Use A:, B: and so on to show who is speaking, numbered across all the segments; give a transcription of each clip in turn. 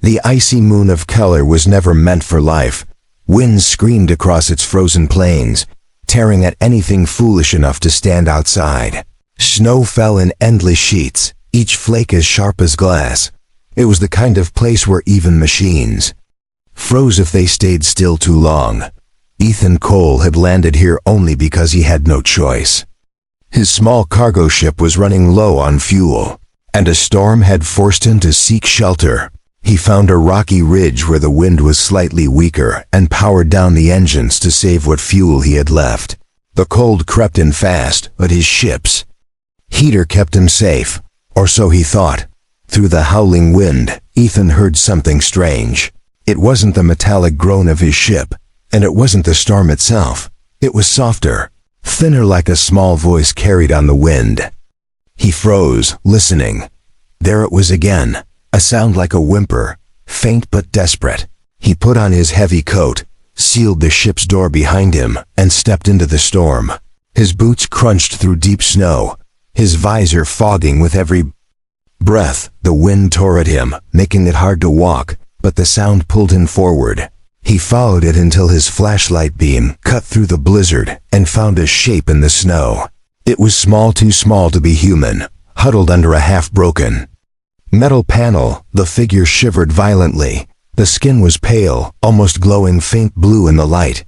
A: The icy moon of color was never meant for life. Winds screamed across its frozen plains, tearing at anything foolish enough to stand outside. Snow fell in endless sheets, each flake as sharp as glass. It was the kind of place where even machines froze if they stayed still too long. Ethan Cole had landed here only because he had no choice. His small cargo ship was running low on fuel, and a storm had forced him to seek shelter. He found a rocky ridge where the wind was slightly weaker and powered down the engines to save what fuel he had left. The cold crept in fast, but his ship's heater kept him safe, or so he thought. Through the howling wind, Ethan heard something strange. It wasn't the metallic groan of his ship, and it wasn't the storm itself. It was softer, thinner, like a small voice carried on the wind. He froze, listening. There it was again, a sound like a whimper, faint but desperate. He put on his heavy coat, sealed the ship's door behind him, and stepped into the storm. His boots crunched through deep snow, his visor fogging with every breath. The wind tore at him, making it hard to walk, but the sound pulled him forward. He followed it until his flashlight beam cut through the blizzard and found a shape in the snow. It was small, too small to be human, huddled under a half-broken metal panel. The figure shivered violently. The skin was pale, almost glowing faint blue in the light,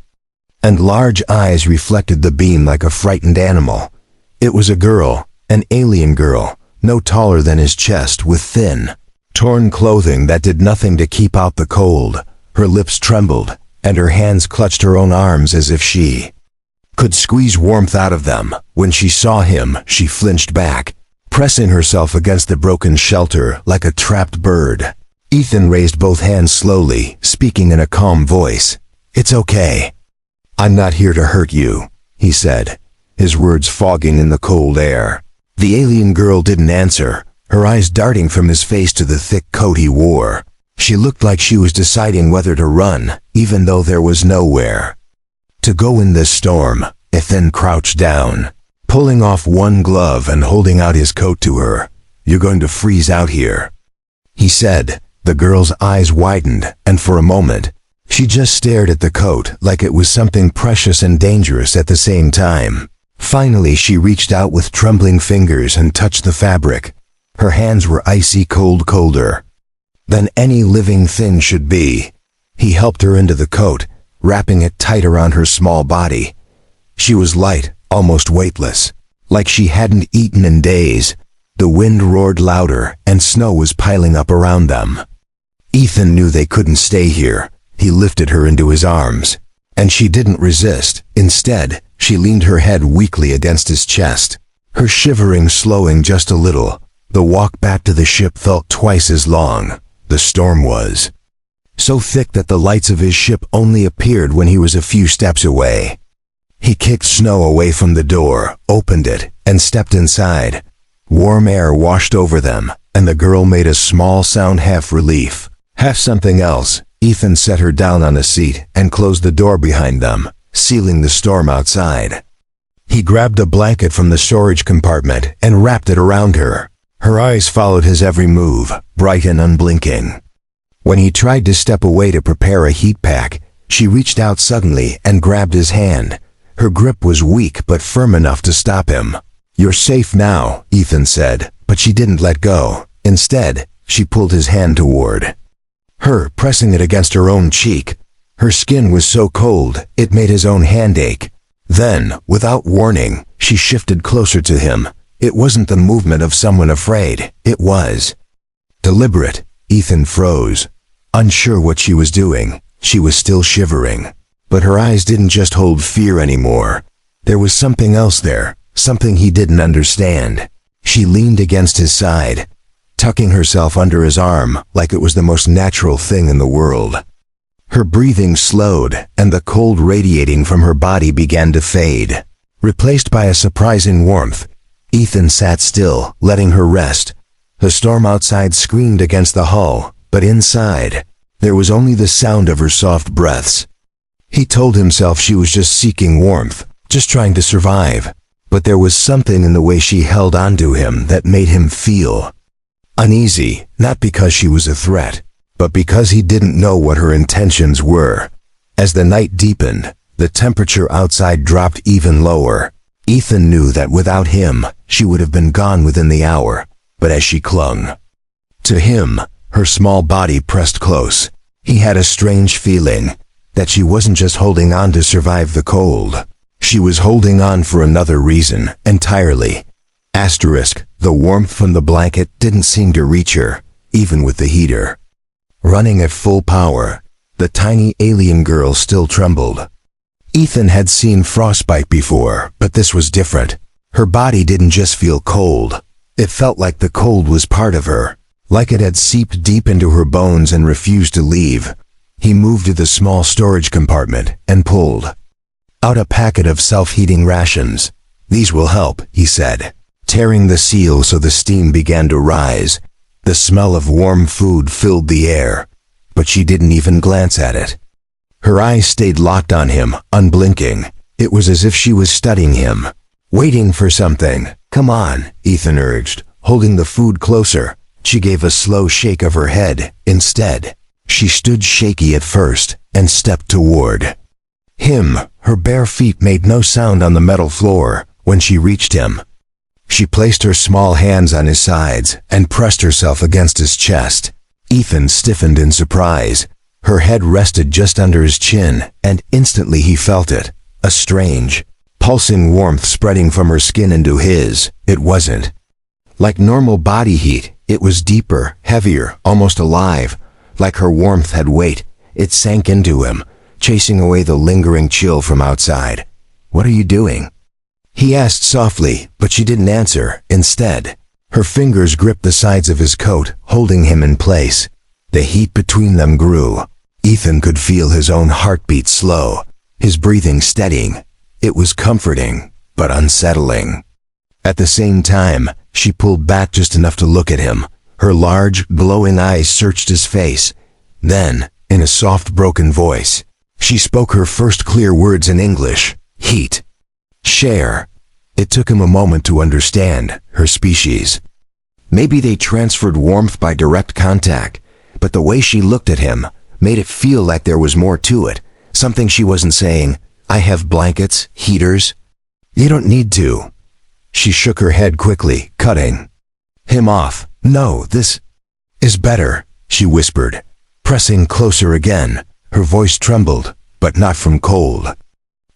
A: and large eyes reflected the beam like a frightened animal. It was a girl, an alien girl, no taller than his chest, with thin, torn clothing that did nothing to keep out the cold. Her lips trembled, and her hands clutched her own arms as if she could squeeze warmth out of them. When she saw him, she flinched back, pressing herself against the broken shelter like a trapped bird. Ethan raised both hands slowly, speaking in a calm voice. "It's okay. I'm not here to hurt you," he said, his words fogging in the cold air. The alien girl didn't answer, her eyes darting from his face to the thick coat he wore. She looked like she was deciding whether to run, even though there was nowhere to go in this storm. Ethan crouched down, pulling off one glove and holding out his coat to her. "You're going to freeze out here," he said. The girl's eyes widened, and for a moment, she just stared at the coat like it was something precious and dangerous at the same time. Finally, she reached out with trembling fingers and touched the fabric. Her hands were icy cold, colder than any living thing should be. He helped her into the coat, wrapping it tight around her small body. She was light, almost weightless, like she hadn't eaten in days. The wind roared louder, and snow was piling up around them. Ethan knew they couldn't stay here. He lifted her into his arms, and she didn't resist. Instead, she leaned her head weakly against his chest, her shivering slowing just a little. The walk back to the ship felt twice as long. The storm was so thick that the lights of his ship only appeared when he was a few steps away. He kicked snow away from the door, opened it, and stepped inside. Warm air washed over them, and the girl made a small sound, half relief, half something else. Ethan set her down on a seat and closed the door behind them, sealing the storm outside. He grabbed a blanket from the storage compartment and wrapped it around her. Her eyes followed his every move, bright and unblinking. When he tried to step away to prepare a heat pack, she reached out suddenly and grabbed his hand. Her grip was weak but firm enough to stop him. "You're safe now," Ethan said, but she didn't let go. Instead, she pulled his hand toward her, pressing it against her own cheek. Her skin was so cold, it made his own hand ache. Then, without warning, she shifted closer to him. It wasn't the movement of someone afraid. It was deliberate. Ethan froze, unsure what she was doing. She was still shivering, but her eyes didn't just hold fear anymore. There was something else there, something he didn't understand. She leaned against his side, tucking herself under his arm like it was the most natural thing in the world. Her breathing slowed, and the cold radiating from her body began to fade, replaced by a surprising warmth. Ethan sat still, letting her rest. The storm outside screamed against the hull, but inside, there was only the sound of her soft breaths. He told himself she was just seeking warmth, just trying to survive. But there was something in the way she held onto him that made him feel uneasy, not because she was a threat, but because he didn't know what her intentions were. As the night deepened, the temperature outside dropped even lower. Ethan knew that without him, she would have been gone within the hour, but as she clung to him, her small body pressed close. He had a strange feeling that she wasn't just holding on to survive the cold. She was holding on for another reason entirely. The warmth from the blanket didn't seem to reach her, even with the heater running at full power. The tiny alien girl still trembled. Ethan had seen frostbite before, but this was different. Her body didn't just feel cold. It felt like the cold was part of her, like it had seeped deep into her bones and refused to leave. He moved to the small storage compartment and pulled out a packet of self-heating rations. "These will help," he said, tearing the seal so the steam began to rise. The smell of warm food filled the air, but she didn't even glance at it. Her eyes stayed locked on him, unblinking. It was as if she was studying him, waiting for something. "Come on," Ethan urged, holding the food closer. She gave a slow shake of her head. Instead, she stood shaky at first and stepped toward him. Her bare feet made no sound on the metal floor when she reached him. She placed her small hands on his sides and pressed herself against his chest. Ethan stiffened in surprise. Her head rested just under his chin, and instantly he felt it, a strange, pulsing warmth spreading from her skin into his. It wasn't like normal body heat. It was deeper, heavier, almost alive, like her warmth had weight. It sank into him, chasing away the lingering chill from outside. "What are you doing?" he asked softly, but she didn't answer. Instead, her fingers gripped the sides of his coat, holding him in place. The heat between them grew. Ethan could feel his own heartbeat slow, his breathing steadying. It was comforting, but unsettling. At the same time, she pulled back just enough to look at him. Her large, glowing eyes searched his face. Then, in a soft, broken voice, she spoke her first clear words in English. "Heat. Share." It took him a moment to understand her species. Maybe they transferred warmth by direct contact, but the way she looked at him made it feel like there was more to it, something she wasn't saying. "I have blankets, heaters." "You don't need to." She shook her head quickly, cutting him off. "No, this is better," she whispered, pressing closer again. Her voice trembled, but not from cold.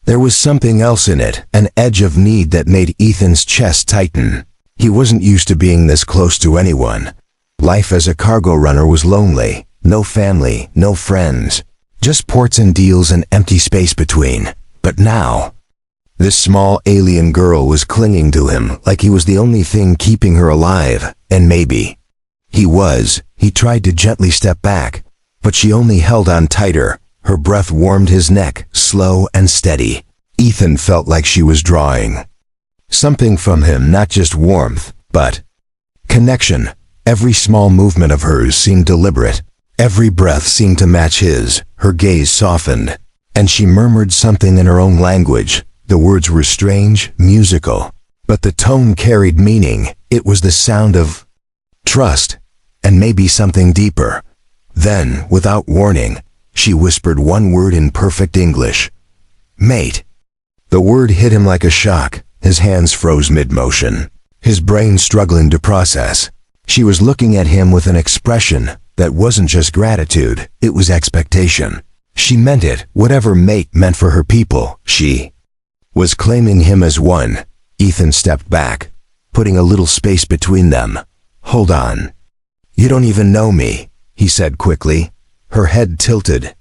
A: There was something else in it, an edge of need that made Ethan's chest tighten. He wasn't used to being this close to anyone. Life as a cargo runner was lonely. No family, no friends. Just ports and deals and empty space between. But now, this small alien girl was clinging to him like he was the only thing keeping her alive, and maybe he was. He tried to gently step back, but she only held on tighter. Her breath warmed his neck, slow and steady. Ethan felt like she was drawing something from him, not just warmth, but connection. Every small movement of hers seemed deliberate. Every breath seemed to match his. Her gaze softened, and she murmured something in her own language. The words were strange, musical, but the tone carried meaning. It was the sound of trust, and maybe something deeper. Then, without warning, she whispered one word in perfect English. "Mate." The word hit him like a shock. His hands froze mid-motion, his brain struggling to process. She was looking at him with an expression that wasn't just gratitude, it was expectation. She meant it, whatever mate meant for her people. She was claiming him as one. Ethan stepped back, putting a little space between them. "Hold on. You don't even know me," he said quickly. Her head tilted,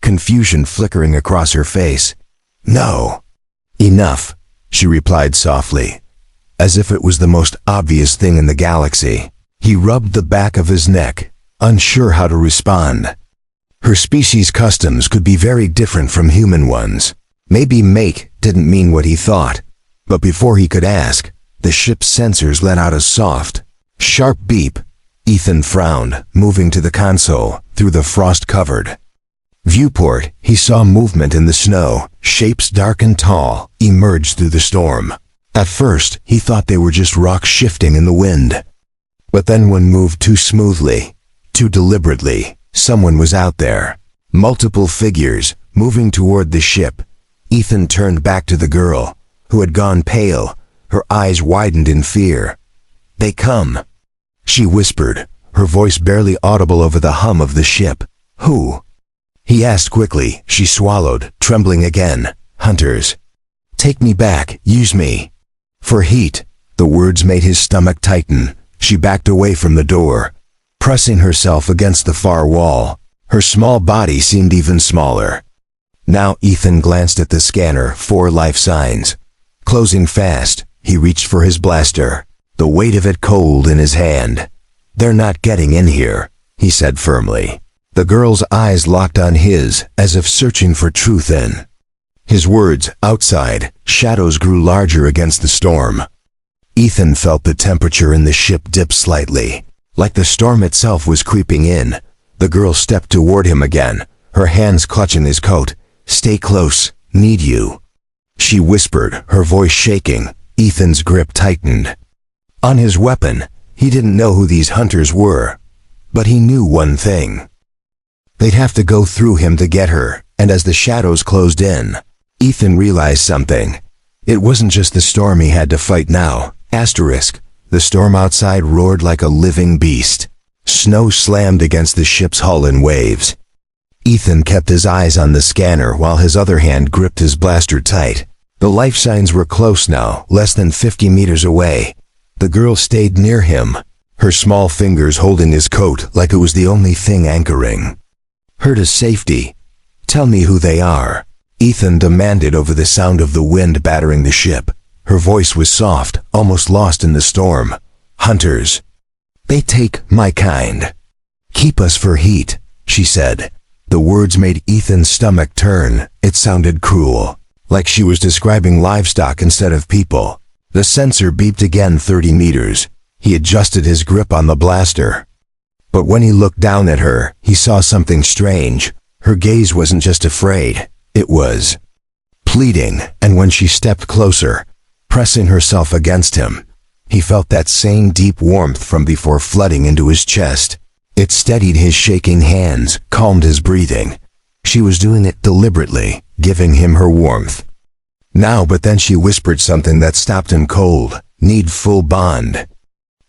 A: confusion flickering across her face. "No." "Enough," she replied softly, as if it was the most obvious thing in the galaxy. He rubbed the back of his neck, unsure how to respond. Her species' customs could be very different from human ones. Maybe mate didn't mean what he thought, but before he could ask, the ship's sensors let out a soft, sharp beep. Ethan frowned, moving to the console. Through the frost-covered viewport, he saw movement in the snow. Shapes dark and tall emerged through the storm. At first, he thought they were just rocks shifting in the wind. But then one moved too smoothly, too deliberately. Someone was out there. Multiple figures, moving toward the ship. Ethan turned back to the girl, who had gone pale. Her eyes widened in fear. "They come," she whispered, her voice barely audible over the hum of the ship. "Who?" he asked quickly. She swallowed, trembling again. "Hunters. Take me back, use me." For heat, the words made his stomach tighten. She backed away from the door, pressing herself against the far wall. Her small body seemed even smaller. Now Ethan glanced at the scanner, 4 life signs. Closing fast, he reached for his blaster, the weight of it cold in his hand. "They're not getting in here," he said firmly. The girl's eyes locked on his, as if searching for truth in his words. Outside, shadows grew larger against the storm. Ethan felt the temperature in the ship dip slightly, like the storm itself was creeping in. The girl stepped toward him again, her hands clutching his coat. "Stay close, need you," she whispered, her voice shaking. Ethan's grip tightened on his weapon. He didn't know who these hunters were, but he knew one thing. They'd have to go through him to get her, and as the shadows closed in, Ethan realized something. It wasn't just the storm he had to fight now. The storm outside roared like a living beast. Snow slammed against the ship's hull in waves. Ethan kept his eyes on the scanner while his other hand gripped his blaster tight. The life signs were close now, less than 50 meters away. The girl stayed near him, her small fingers holding his coat like it was the only thing anchoring her to safety. "Tell me who they are," Ethan demanded over the sound of the wind battering the ship. Her voice was soft, almost lost in the storm. "Hunters. They take my kind. Keep us for heat," she said. The words made Ethan's stomach turn. It sounded cruel, like she was describing livestock instead of people. The sensor beeped again 30 meters. He adjusted his grip on the blaster. But when he looked down at her, he saw something strange. Her gaze wasn't just afraid, it was pleading, and when she stepped closer, pressing herself against him, he felt that same deep warmth from before flooding into his chest. It steadied his shaking hands, calmed his breathing. She was doing it deliberately, giving him her warmth. Now, but then she whispered something that stopped him cold. "Need full bond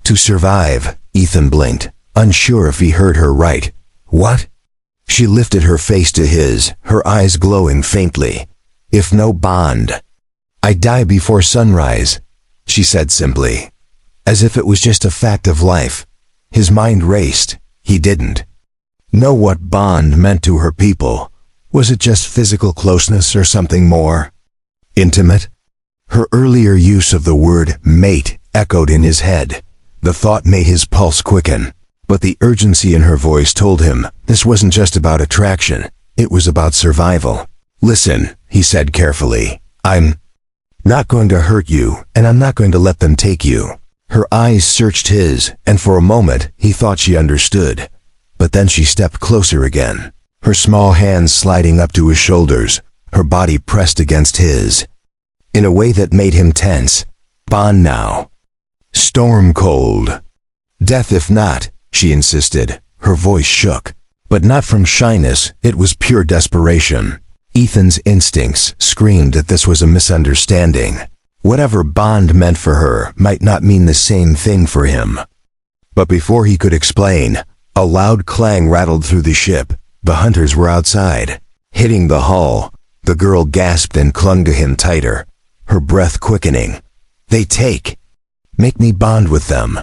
A: to survive." Ethan blinked, unsure if he heard her right. "What?" She lifted her face to his, her eyes glowing faintly. "If no bond, I die before sunrise," she said simply, as if it was just a fact of life. His mind raced. He didn't know what bond meant to her people. Was it just physical closeness or something more intimate? Her earlier use of the word mate echoed in his head. The thought made his pulse quicken, but the urgency in her voice told him this wasn't just about attraction, it was about survival. "Listen," he said carefully, "I'm not going to hurt you, and I'm not going to let them take you." Her eyes searched his, and for a moment he thought she understood. But then she stepped closer again, her small hands sliding up to his shoulders, her body pressed against his, in a way that made him tense. "Bond now. Storm cold. Death if not," she insisted. Her voice shook, but not from shyness, it was pure desperation. Ethan's instincts screamed that this was a misunderstanding. Whatever bond meant for her might not mean the same thing for him. But before he could explain, a loud clang rattled through the ship. The hunters were outside, hitting the hull. The girl gasped and clung to him tighter, her breath quickening. "They make me bond with them.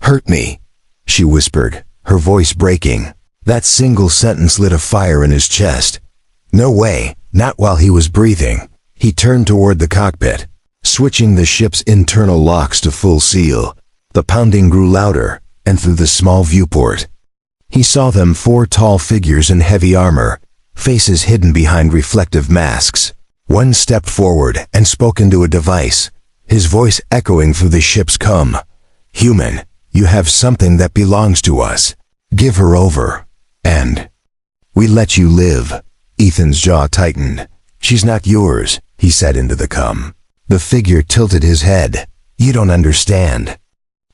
A: Hurt me," she whispered, her voice breaking. That single sentence lit a fire in his chest. No way, not while he was breathing. He turned toward the cockpit, switching the ship's internal locks to full seal. The pounding grew louder, and through the small viewport, he saw them, 4 tall figures in heavy armor, faces hidden behind reflective masks. One stepped forward and spoke into a device, his voice echoing through the ship's hum. "Human, you have something that belongs to us. Give her over, and we let you live." Ethan's jaw tightened. "She's not yours," he said into the cum. The figure tilted his head. "You don't understand.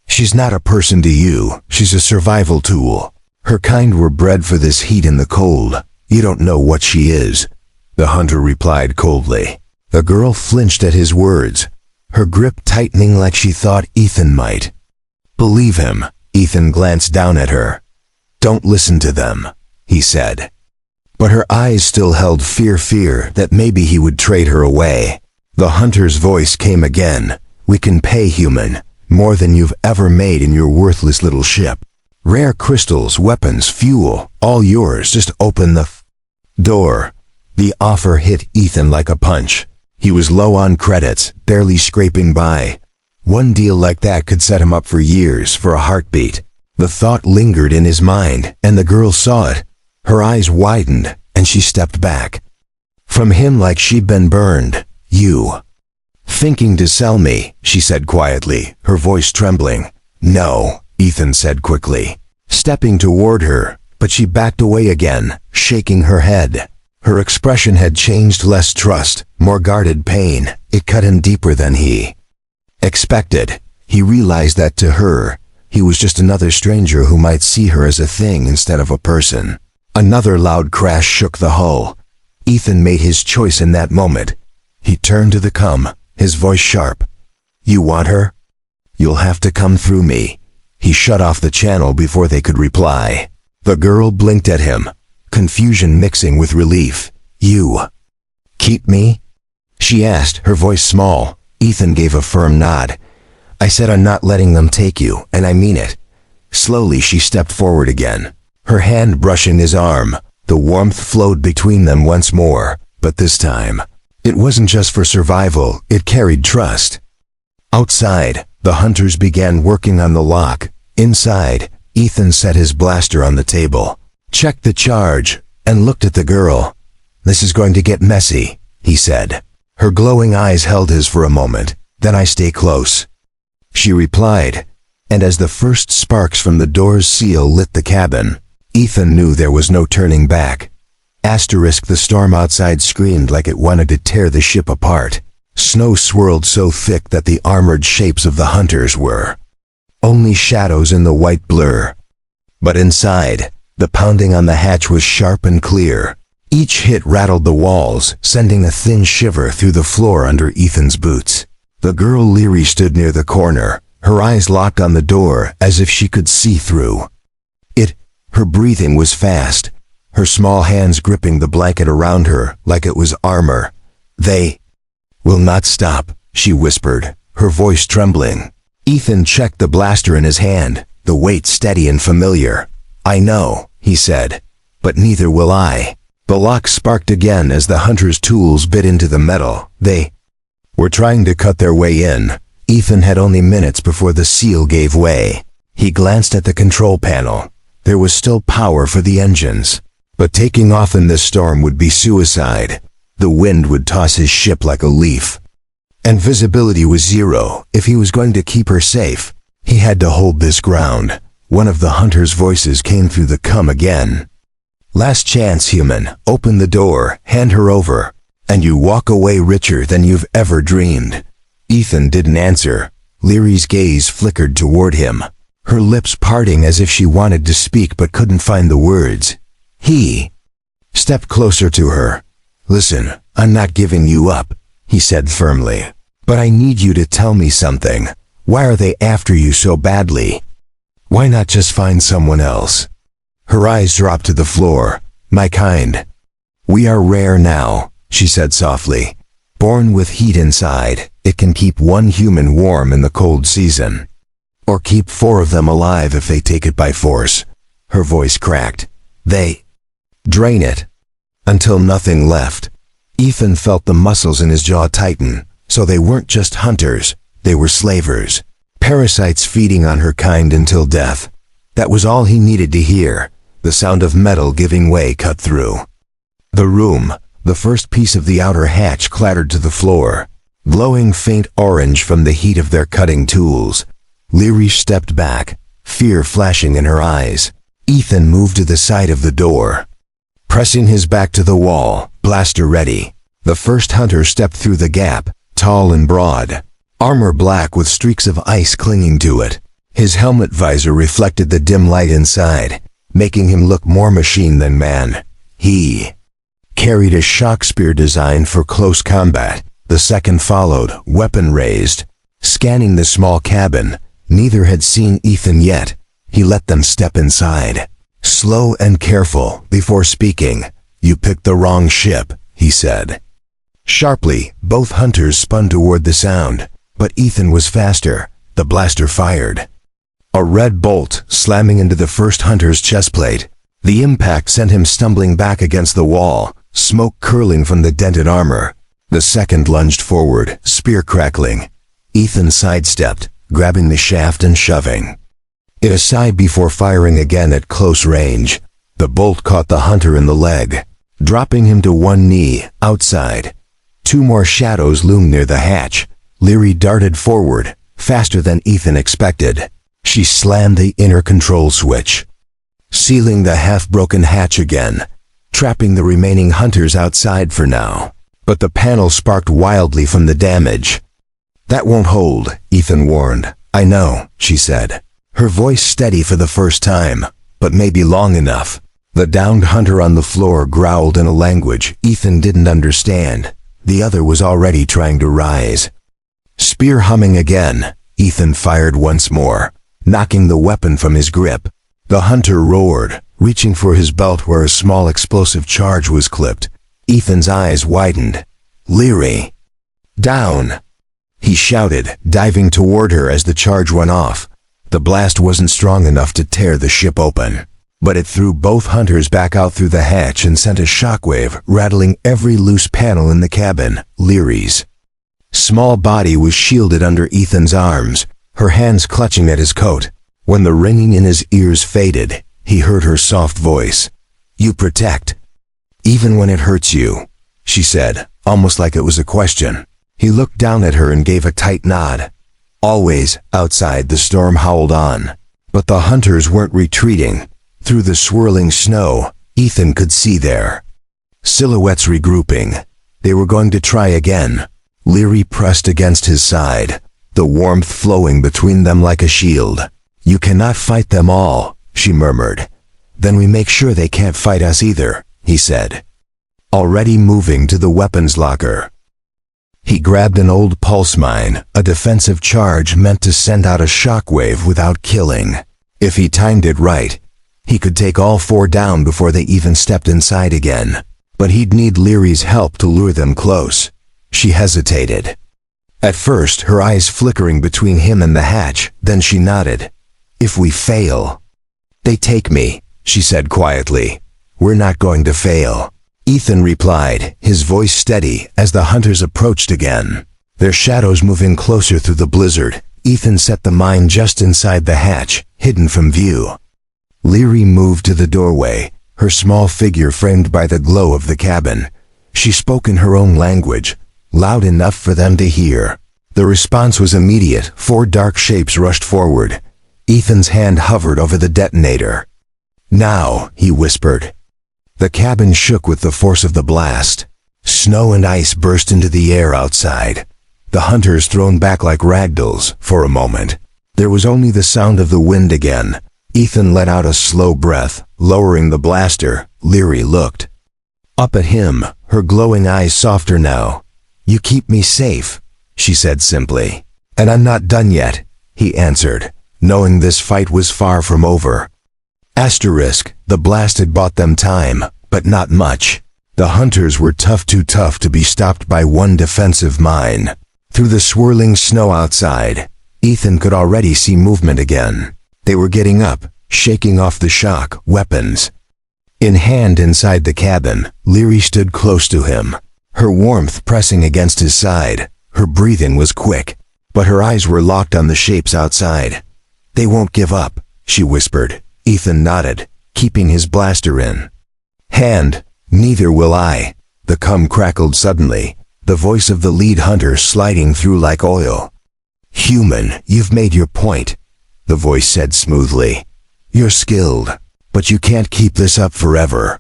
A: She's not a person to you. She's a survival tool. Her kind were bred for this heat and the cold. You don't know what she is, the hunter replied coldly. The girl flinched at his words, her grip tightening like she thought Ethan might. Believe him, Ethan glanced down at her. Don't listen to them, he said. But her eyes still held fear that maybe he would trade her away. The hunter's voice came again. We can pay, human, more than you've ever made in your worthless little ship. Rare crystals, weapons, fuel, all yours. Just open the door. The offer hit Ethan like a punch. He was low on credits, barely scraping by. One deal like that could set him up for years, for a heartbeat. The thought lingered in his mind, and the girl saw it. Her eyes widened, and she stepped back. From him like she'd been burned. You. Thinking to sell me, she said quietly, her voice trembling. No, Ethan said quickly, stepping toward her, but she backed away again, shaking her head. Her expression had changed, less trust, more guarded pain. It cut him deeper than he expected. He realized that to her, he was just another stranger who might see her as a thing instead of a person. Another loud crash shook the hull. Ethan made his choice in that moment. He turned to the cum, his voice sharp. You want her? You'll have to come through me. He shut off the channel before they could reply. The girl blinked at him, confusion mixing with relief. You keep me? She asked, her voice small. Ethan gave a firm nod. I said I'm not letting them take you, and I mean it. Slowly she stepped forward again, her hand brushing his arm. The warmth flowed between them once more, but this time, it wasn't just for survival, it carried trust. Outside, the hunters began working on the lock. Inside, Ethan set his blaster on the table, checked the charge, and looked at the girl. This is going to get messy, he said. Her glowing eyes held his for a moment. Then I stay close, she replied, and as the first sparks from the door's seal lit the cabin, Ethan knew there was no turning back. Asterisk, the storm outside screamed like it wanted to tear the ship apart. Snow swirled so thick that the armored shapes of the hunters were only shadows in the white blur. But inside, the pounding on the hatch was sharp and clear. Each hit rattled the walls, sending a thin shiver through the floor under Ethan's boots. The girl Leary stood near the corner, her eyes locked on the door as if she could see through it. Her breathing was fast, her small hands gripping the blanket around her like it was armor. They will not stop, she whispered, her voice trembling. Ethan checked the blaster in his hand, the weight steady and familiar. I know, he said, but neither will I. The lock sparked again as the hunter's tools bit into the metal. They were trying to cut their way in. Ethan had only minutes before the seal gave way. He glanced at the control panel. There was still power for the engines, but taking off in this storm would be suicide. The wind would toss his ship like a leaf, and visibility was zero. If he was going to keep her safe, he had to hold this ground. One of the hunter's voices came through the cum again. Last chance, human. Open the door, hand her over, and you walk away richer than you've ever dreamed. Ethan didn't answer. Leary's gaze flickered toward him, her lips parting as if she wanted to speak but couldn't find the words. He stepped closer to her. Listen, I'm not giving you up, he said firmly. But I need you to tell me something. Why are they after you so badly? Why not just find someone else? Her eyes dropped to the floor. My kind. We are rare now, she said softly. Born with heat inside, it can keep one human warm in the cold season. Or keep 4 of them alive if they take it by force. Her voice cracked. They drain it until nothing left. Ethan felt the muscles in his jaw tighten. So they weren't just hunters, they were slavers. Parasites feeding on her kind until death. That was all he needed to hear. The sound of metal giving way cut through the room. The first piece of the outer hatch clattered to the floor, glowing faint orange from the heat of their cutting tools. Leary stepped back, fear flashing in her eyes. Ethan moved to the side of the door, pressing his back to the wall, blaster ready. The first hunter stepped through the gap, tall and broad, armor black with streaks of ice clinging to it. His helmet visor reflected the dim light inside. making him look more machine than man. He carried a shock spear designed for close combat. The second followed, weapon raised. Scanning the small cabin, neither had seen Ethan yet. He let them step inside. Slow and careful, before speaking. "You picked the wrong ship," he said. Sharply, both hunters spun toward the sound, but Ethan was faster. The blaster fired. A red bolt slamming into the first hunter's chestplate. The impact sent him stumbling back against the wall, smoke curling from the dented armor. The second lunged forward, spear crackling. Ethan sidestepped, grabbing the shaft and shoving it aside before firing again at close range. The bolt caught the hunter in the leg, dropping him to one knee, outside. Two more shadows loomed near the hatch. Leary darted forward, faster than Ethan expected. She slammed the inner control switch, sealing the half-broken hatch again, trapping the remaining hunters outside for now. But the panel sparked wildly from the damage. "That won't hold," Ethan warned. "I know," she said, her voice steady for the first time, but maybe long enough. The downed hunter on the floor growled in a language Ethan didn't understand. The other was already trying to rise. Spear humming again, Ethan fired once more, knocking the weapon from his grip. The hunter roared, reaching for his belt where a small explosive charge was clipped. Ethan's eyes widened. "Leary! Down!" he shouted, diving toward her as the charge went off. The blast wasn't strong enough to tear the ship open, but it threw both hunters back out through the hatch and sent a shockwave, rattling every loose panel in the cabin. Leary's small body was shielded under Ethan's arms, her hands clutching at his coat. When the ringing in his ears faded, he heard her soft voice. "You protect, even when it hurts you," she said, almost like it was a question. He looked down at her and gave a tight nod. Always, outside, the storm howled on. But the hunters weren't retreating. Through the swirling snow, Ethan could see their silhouettes regrouping. They were going to try again. Leary pressed against his side, the warmth flowing between them like a shield. "You cannot fight them all," she murmured. "Then we make sure they can't fight us either," he said, already moving to the weapons locker. He grabbed an old pulse mine, a defensive charge meant to send out a shockwave without killing. If he timed it right, he could take all four down before they even stepped inside again. But he'd need Leary's help to lure them close. She hesitated. At first, her eyes flickering between him and the hatch, then she nodded. "If we fail, they take me," she said quietly. "We're not going to fail." Ethan replied, his voice steady, as the hunters approached again. Their shadows moving closer through the blizzard, Ethan set the mine just inside the hatch, hidden from view. Leary moved to the doorway, her small figure framed by the glow of the cabin. She spoke in her own language, loud enough for them to hear. The response was immediate. Four dark shapes rushed forward. Ethan's hand hovered over the detonator. "Now," he whispered. The cabin shook with the force of the blast. Snow and ice burst into the air outside. The hunters thrown back like ragdolls for a moment. There was only the sound of the wind again. Ethan let out a slow breath, lowering the blaster. Leary looked up at him, her glowing eyes softer now. "You keep me safe," she said simply. "And I'm not done yet," he answered, knowing this fight was far from over. The blast had bought them time, but not much. The hunters were too tough to be stopped by one defensive mine. Through the swirling snow outside, Ethan could already see movement again. They were getting up, shaking off the shock, weapons in hand inside the cabin. Leary stood close to him, her warmth pressing against his side. Her breathing was quick, but her eyes were locked on the shapes outside. "They won't give up," she whispered. Ethan nodded, keeping his blaster in hand. "Neither will I." The cum crackled suddenly, the voice of the lead hunter sliding through like oil. "Human, you've made your point," the voice said smoothly. "You're skilled, but you can't keep this up forever."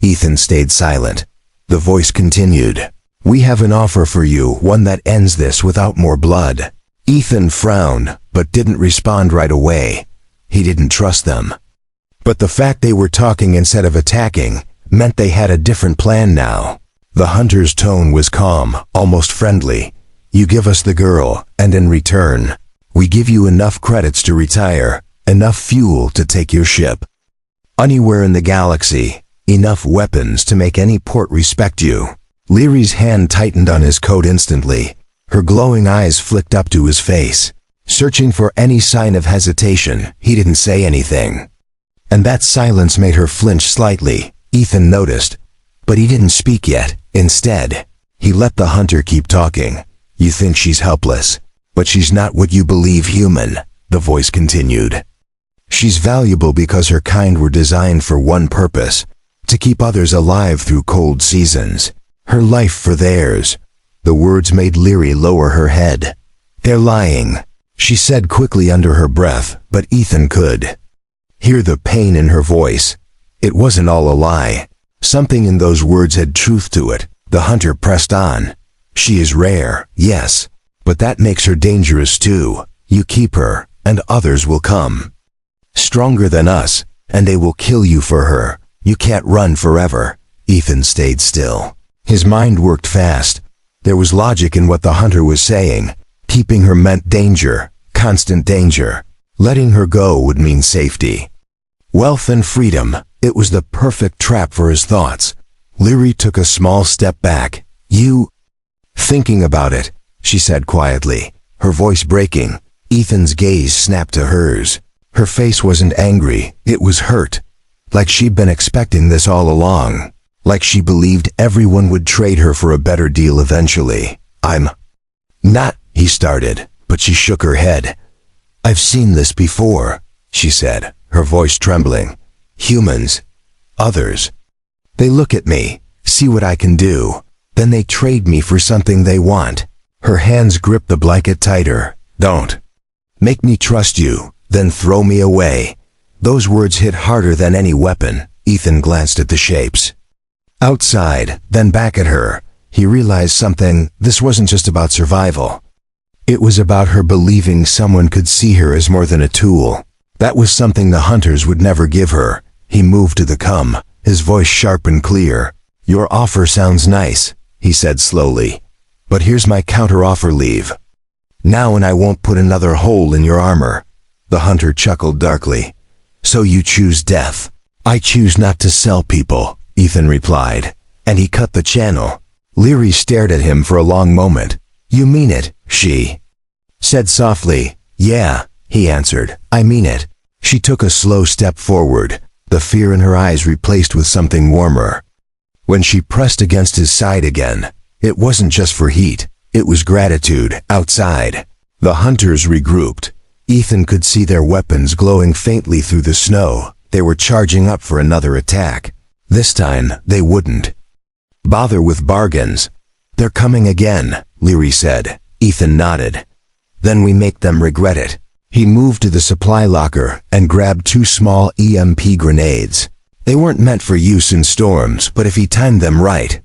A: Ethan stayed silent. The voice continued. "We have an offer for you, one that ends this without more blood." Ethan frowned, but didn't respond right away. He didn't trust them. But the fact they were talking instead of attacking meant they had a different plan now. The hunter's tone was calm, almost friendly. You give us the girl, and in return, we give you enough credits to retire, enough fuel to take your ship. Anywhere in the galaxy, enough weapons to make any port respect you. Leary's hand tightened on his coat instantly. Her glowing eyes flicked up to his face. Searching for any sign of hesitation, he didn't say anything. And that silence made her flinch slightly, Ethan noticed. But he didn't speak yet. Instead, he let the hunter keep talking. You think she's helpless, but she's not what you believe human, the voice continued. She's valuable because her kind were designed for one purpose, to keep others alive through cold seasons. Her life for theirs. The words made Leary lower her head. They're lying, she said quickly under her breath, but Ethan could hear the pain in her voice. It wasn't all a lie. Something in those words had truth to it. The hunter pressed on. She is rare, yes, but that makes her dangerous too. You keep her, and others will come. Stronger than us, and they will kill you for her. You can't run forever. Ethan stayed still. His mind worked fast. There was logic in what the hunter was saying. Keeping her meant danger, constant danger. Letting her go would mean safety. Wealth and freedom. It was the perfect trap for his thoughts. Leary took a small step back. Thinking about it, she said quietly, her voice breaking. Ethan's gaze snapped to hers. Her face wasn't angry, it was hurt. Like she'd been expecting this all along. Like she believed everyone would trade her for a better deal eventually. I'm not, he started, but she shook her head. I've seen this before, she said, her voice trembling. Humans. Others. They look at me, see what I can do. Then they trade me for something they want. Her hands gripped the blanket tighter. Don't make me trust you, then throw me away. Those words hit harder than any weapon. Ethan glanced at the shapes. Outside, then back at her. He realized something. This wasn't just about survival. It was about her believing someone could see her as more than a tool. That was something the hunters would never give her. He moved to the come, his voice sharp and clear. Your offer sounds nice, he said slowly. But here's my counter-offer. Leave now and I won't put another hole in your armor. The hunter chuckled darkly. So you choose death. I choose not to sell people, Ethan replied. And he cut the channel. Leary stared at him for a long moment. You mean it, she said softly. Yeah, he answered. I mean it. She took a slow step forward, the fear in her eyes replaced with something warmer. When she pressed against his side again, it wasn't just for heat, it was gratitude. Outside, the hunters regrouped. Ethan could see their weapons glowing faintly through the snow. They were charging up for another attack. This time, they wouldn't bother with bargains. They're coming again, Leary said. Ethan nodded. Then we make them regret it. He moved to the supply locker and grabbed 2 small EMP grenades. They weren't meant for use in storms, but if he timed them right,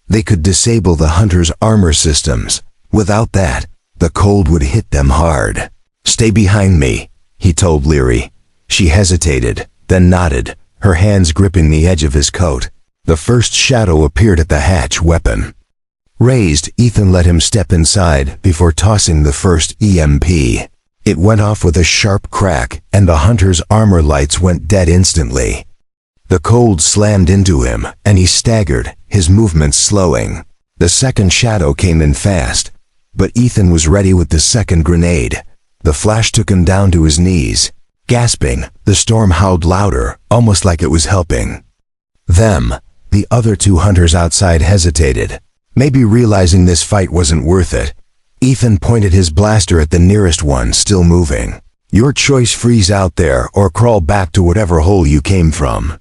A: they could disable the hunter's armor systems. Without that, the cold would hit them hard. Stay behind me, he told Leary. She hesitated, then nodded, her hands gripping the edge of his coat. The first shadow appeared at the hatch, weapon raised. Ethan let him step inside before tossing the first EMP. It went off with a sharp crack, and the hunter's armor lights went dead instantly. The cold slammed into him, and he staggered, his movements slowing. The second shadow came in fast, but Ethan was ready with the second grenade. The flash took him down to his knees. Gasping, the storm howled louder, almost like it was helping them. The other 2 hunters outside hesitated, maybe realizing this fight wasn't worth it. Ethan pointed his blaster at the nearest one still moving. Your choice, freeze out there or crawl back to whatever hole you came from,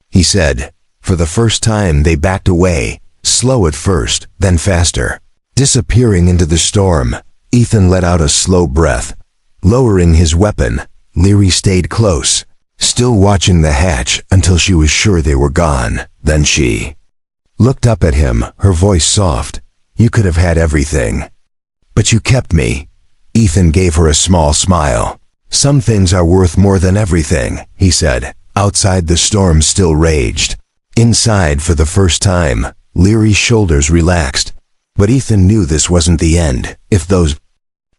A: he said. For the first time they backed away, slow at first, then faster. Disappearing into the storm, Ethan let out a slow breath. Lowering his weapon, Leary stayed close, still watching the hatch until she was sure they were gone. Then she looked up at him, her voice soft. You could have had everything, but you kept me. Ethan gave her a small smile. Some things are worth more than everything, he said. Outside, the storm still raged. Inside, for the first time, Leary's shoulders relaxed. But Ethan knew this wasn't the end. If those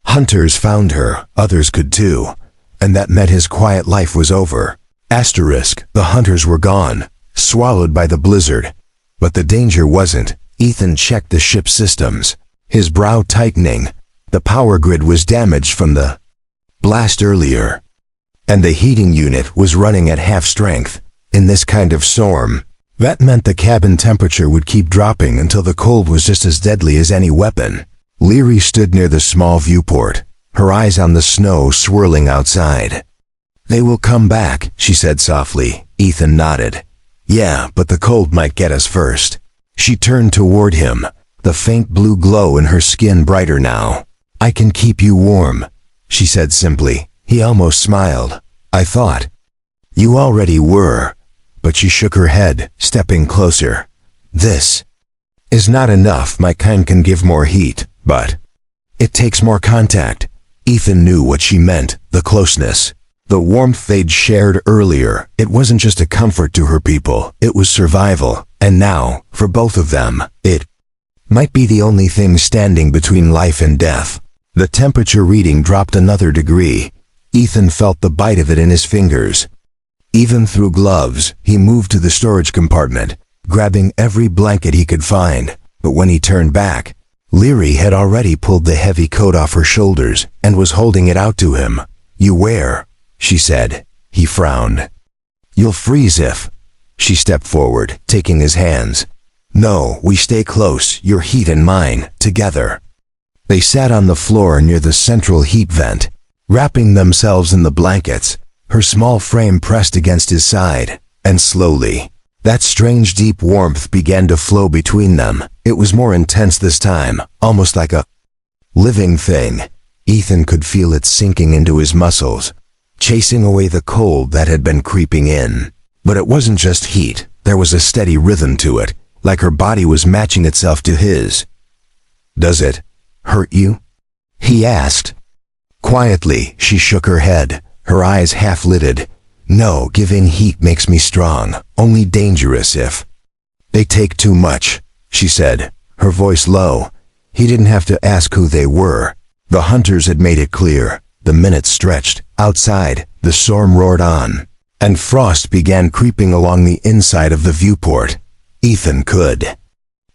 A: hunters found her, others could too. And that meant his quiet life was over. Asterisk, the hunters were gone, swallowed by the blizzard. But the danger wasn't. Ethan checked the ship's systems, his brow tightening. The power grid was damaged from the blast earlier, and the heating unit was running at half strength. In this kind of storm, that meant the cabin temperature would keep dropping until the cold was just as deadly as any weapon. Leary stood near the small viewport, her eyes on the snow swirling outside. "They will come back," she said softly. Ethan nodded. "Yeah, but the cold might get us first." She turned toward him, the faint blue glow in her skin brighter now. "I can keep you warm," she said simply. He almost smiled. "I thought you already were." But she shook her head, stepping closer. "This is not enough. My kind can give more heat, but it takes more contact." Ethan knew what she meant, the closeness. The warmth they'd shared earlier, it wasn't just a comfort to her people, it was survival. And now, for both of them, it might be the only thing standing between life and death. The temperature reading dropped another degree. Ethan felt the bite of it in his fingers. Even through gloves, he moved to the storage compartment, grabbing every blanket he could find. But when he turned back, Leary had already pulled the heavy coat off her shoulders and was holding it out to him. "You wear," she said. He frowned. "You'll freeze if..." She stepped forward, taking his hands. "No, we stay close, your heat and mine, together." They sat on the floor near the central heat vent, wrapping themselves in the blankets, her small frame pressed against his side, and slowly, that strange deep warmth began to flow between them. It was more intense this time, almost like a living thing. Ethan could feel it sinking into his muscles, chasing away the cold that had been creeping in. But it wasn't just heat, there was a steady rhythm to it, like her body was matching itself to his. "Does it hurt you?" he asked. Quietly, she shook her head, her eyes half-lidded. "No, giving heat makes me strong, only dangerous if they take too much," she said, her voice low. He didn't have to ask who they were. The hunters had made it clear. The minutes stretched. Outside, the storm roared on, and frost began creeping along the inside of the viewport. Ethan could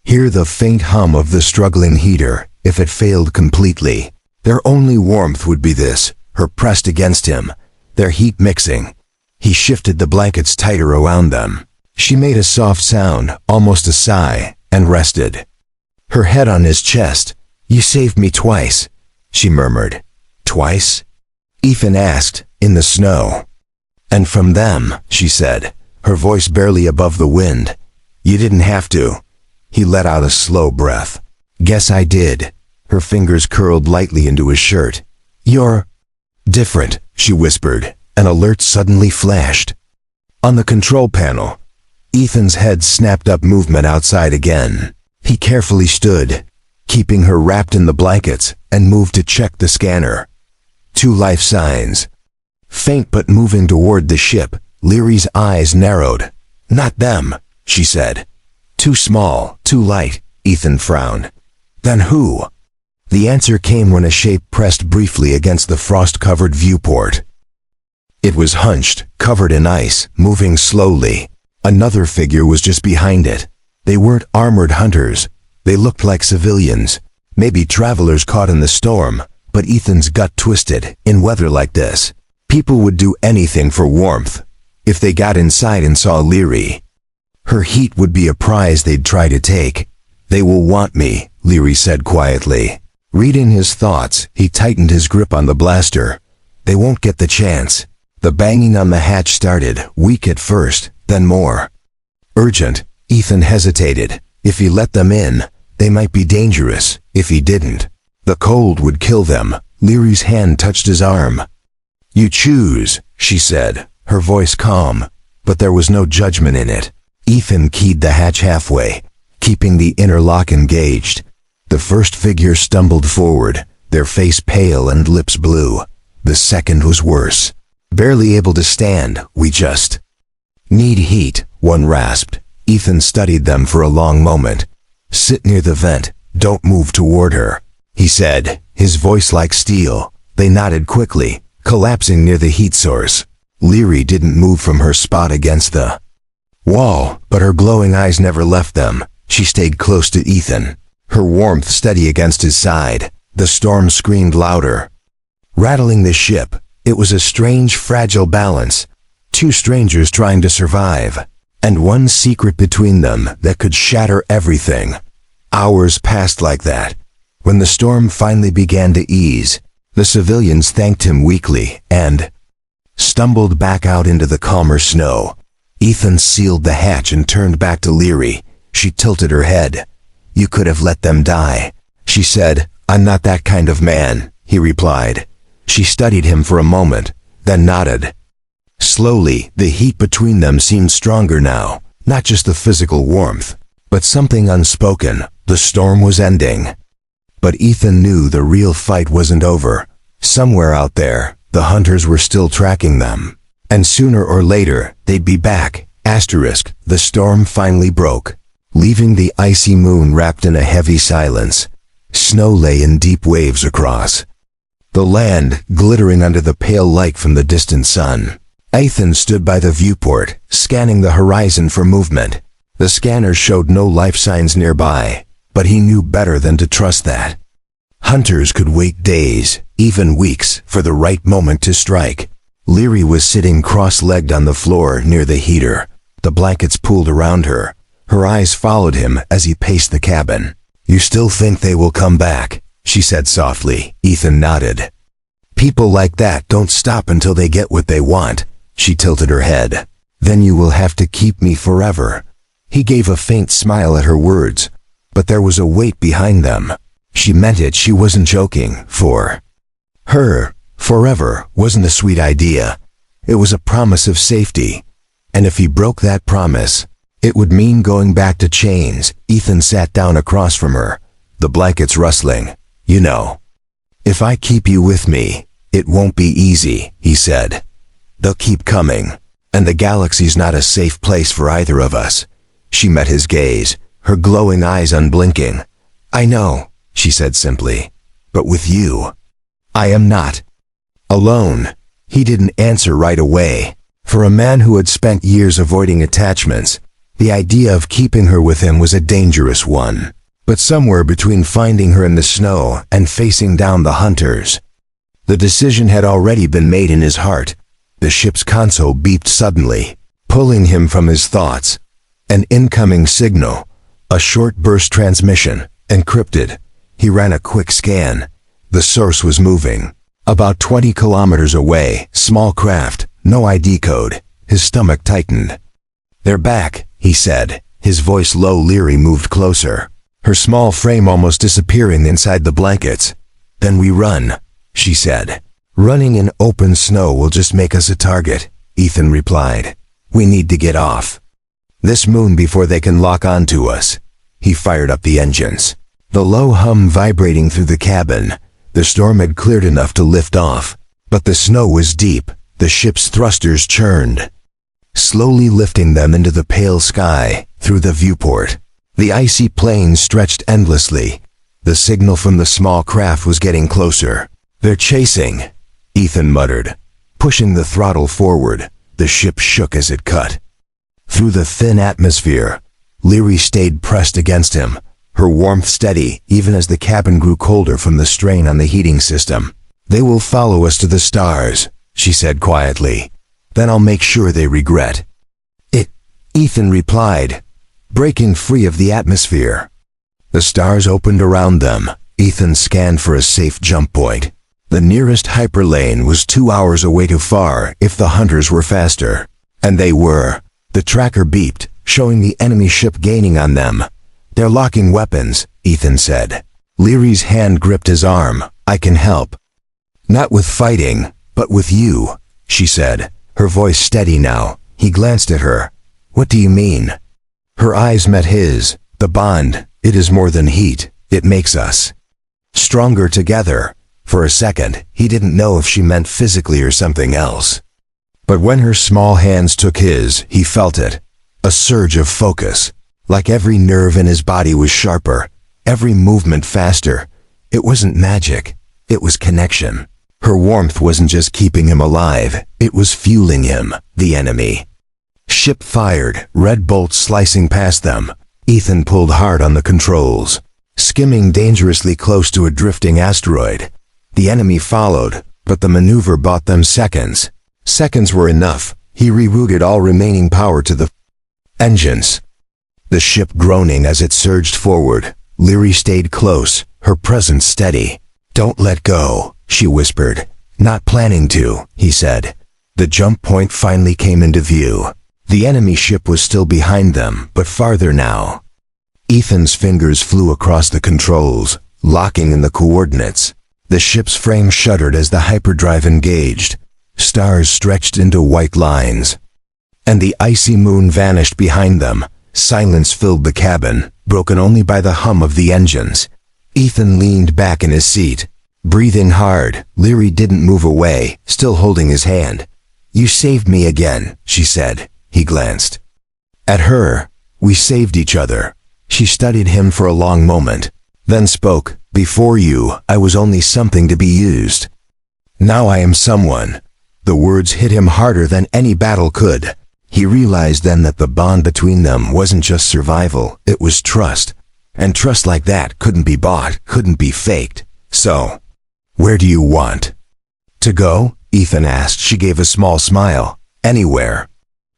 A: hear the faint hum of the struggling heater. If it failed completely, their only warmth would be this, her pressed against him, their heat mixing. He shifted the blankets tighter around them. She made a soft sound, almost a sigh, and rested, her head on his chest. "You saved me twice," she murmured. "Twice?" Ethan asked, "in the snow." "And from them," she said, her voice barely above the wind. "You didn't have to." He let out a slow breath. "Guess I did." Her fingers curled lightly into his shirt. "You're different," she whispered. An alert suddenly flashed on the control panel. Ethan's head snapped up movement outside again. He carefully stood, keeping her wrapped in the blankets, and moved to check the scanner. 2 life signs. Faint but moving toward the ship. Leary's eyes narrowed. "Not them," she said. "Too small, too light." Ethan frowned. "Then who?" The answer came when a shape pressed briefly against the frost-covered viewport. It was hunched, covered in ice, moving slowly. Another figure was just behind it. They weren't armored hunters. They looked like civilians, maybe travelers caught in the storm. But Ethan's gut twisted. In weather like this, people would do anything for warmth. If they got inside and saw Leary, her heat would be a prize they'd try to take. "They will want me," Leary said quietly. Reading his thoughts, he tightened his grip on the blaster. "They won't get the chance." The banging on the hatch started, weak at first, then more urgent. Ethan hesitated. If he let them in, they might be dangerous. If he didn't, the cold would kill them. Leary's hand touched his arm. "You choose," she said, her voice calm, but there was no judgment in it. Ethan keyed the hatch halfway, keeping the inner lock engaged. The first figure stumbled forward, their face pale and lips blue. The second was worse. "Barely able to stand, we just..." Need heat, one rasped. Ethan studied them for a long moment. Sit near the vent, don't move toward her, he said, his voice like steel. They nodded quickly, collapsing near the heat source. Leary didn't move from her spot against the wall, but her glowing eyes never left them. She stayed close to Ethan, her warmth steady against his side. The storm screamed louder, rattling the ship. It was a strange, fragile balance. Two strangers trying to survive, and one secret between them that could shatter everything. Hours passed like that. When the storm finally began to ease, the civilians thanked him weakly and stumbled back out into the calmer snow. Ethan sealed the hatch and turned back to Leary. She tilted her head. "You could have let them die," she said. "I'm not that kind of man," he replied. She studied him for a moment, then nodded. Slowly, the heat between them seemed stronger now, not just the physical warmth, but something unspoken. The storm was ending. But Ethan knew the real fight wasn't over. Somewhere out there, the hunters were still tracking them. And sooner or later, they'd be back. The storm finally broke, leaving the icy moon wrapped in a heavy silence. Snow lay in deep waves across the land, glittering under the pale light from the distant sun. Ethan stood by the viewport, scanning the horizon for movement. The scanners showed no life signs nearby, but he knew better than to trust that. Hunters could wait days, even weeks, for the right moment to strike. Leary was sitting cross-legged on the floor near the heater, the blankets pulled around her. Her eyes followed him as he paced the cabin. "You still think they will come back?" she said softly. Ethan nodded. "People like that don't stop until they get what they want." She tilted her head. "Then you will have to keep me forever." He gave a faint smile at her words, but there was a weight behind them. She meant it. She wasn't joking. For her, forever wasn't a sweet idea. It was a promise of safety. And if he broke that promise, it would mean going back to chains. Ethan sat down across from her, the blankets rustling. "You know, if I keep you with me, it won't be easy," he said. "They'll keep coming, and the galaxy's not a safe place for either of us." She met his gaze, her glowing eyes unblinking. "I know," she said simply, "but with you, I am not alone." He didn't answer right away. For a man who had spent years avoiding attachments, the idea of keeping her with him was a dangerous one. But somewhere between finding her in the snow and facing down the hunters, the decision had already been made in his heart. The ship's console beeped suddenly, pulling him from his thoughts. An incoming signal, a short burst transmission, encrypted. He ran a quick scan. The source was moving. About 20 kilometers away, small craft, no ID code. His stomach tightened. "They're back," he said, his voice low. Leary moved closer, her small frame almost disappearing inside the blankets. "Then we run," she said. "Running in open snow will just make us a target," Ethan replied. "We need to get off this moon before they can lock onto us." He fired up the engines, the low hum vibrating through the cabin. The storm had cleared enough to lift off, but the snow was deep. The ship's thrusters churned, slowly lifting them into the pale sky. Through the viewport, the icy plains stretched endlessly. The signal from the small craft was getting closer. "They're chasing," Ethan muttered, pushing the throttle forward. The ship shook as it cut through the thin atmosphere. Leary stayed pressed against him, her warmth steady even as the cabin grew colder from the strain on the heating system. "They will follow us to the stars," she said quietly. "Then I'll make sure they regret it," Ethan replied, breaking free of the atmosphere. The stars opened around them. Ethan scanned for a safe jump point. The nearest hyperlane was 2 hours away too far if the hunters were faster. And they were. The tracker beeped, showing the enemy ship gaining on them. "They're locking weapons," Ethan said. Leary's hand gripped his arm. "I can help." "Not with fighting, but with you," she said, her voice steady now. He glanced at her. "What do you mean?" Her eyes met his. "The bond, it is more than heat. It makes us stronger together." For a second, he didn't know if she meant physically or something else. But when her small hands took his, he felt it. A surge of focus. Like every nerve in his body was sharper, every movement faster. It wasn't magic, it was connection. Her warmth wasn't just keeping him alive, it was fueling him, the enemy. Ship fired, red bolts slicing past them. Ethan pulled hard on the controls, skimming dangerously close to a drifting asteroid. The enemy followed, but the maneuver bought them seconds. Seconds were enough. He rerouted all remaining power to the engines. The ship groaning as it surged forward. Leary stayed close, her presence steady. "Don't let go," she whispered. "Not planning to," he said. The jump point finally came into view. The enemy ship was still behind them, but farther now. Ethan's fingers flew across the controls, locking in the coordinates. The ship's frame shuddered as the hyperdrive engaged. Stars stretched into white lines. And the icy moon vanished behind them. Silence filled the cabin, broken only by the hum of the engines. Ethan leaned back in his seat, breathing hard. Leary didn't move away, still holding his hand. "You saved me again," she said. He glanced at her. "We saved each other." She studied him for a long moment, then spoke. "Before you, I was only something to be used. Now I am someone." The words hit him harder than any battle could. He realized then that the bond between them wasn't just survival, it was trust. And trust like that couldn't be bought, couldn't be faked. "So, where do you want to go?" Ethan asked. She gave a small smile. "Anywhere.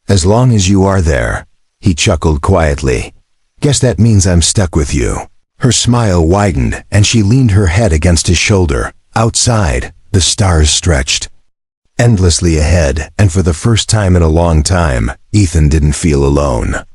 A: As long as you are there." He chuckled quietly. "Guess that means I'm stuck with you." Her smile widened, and she leaned her head against his shoulder. Outside, the stars stretched endlessly ahead, and for the first time in a long time, Ethan didn't feel alone.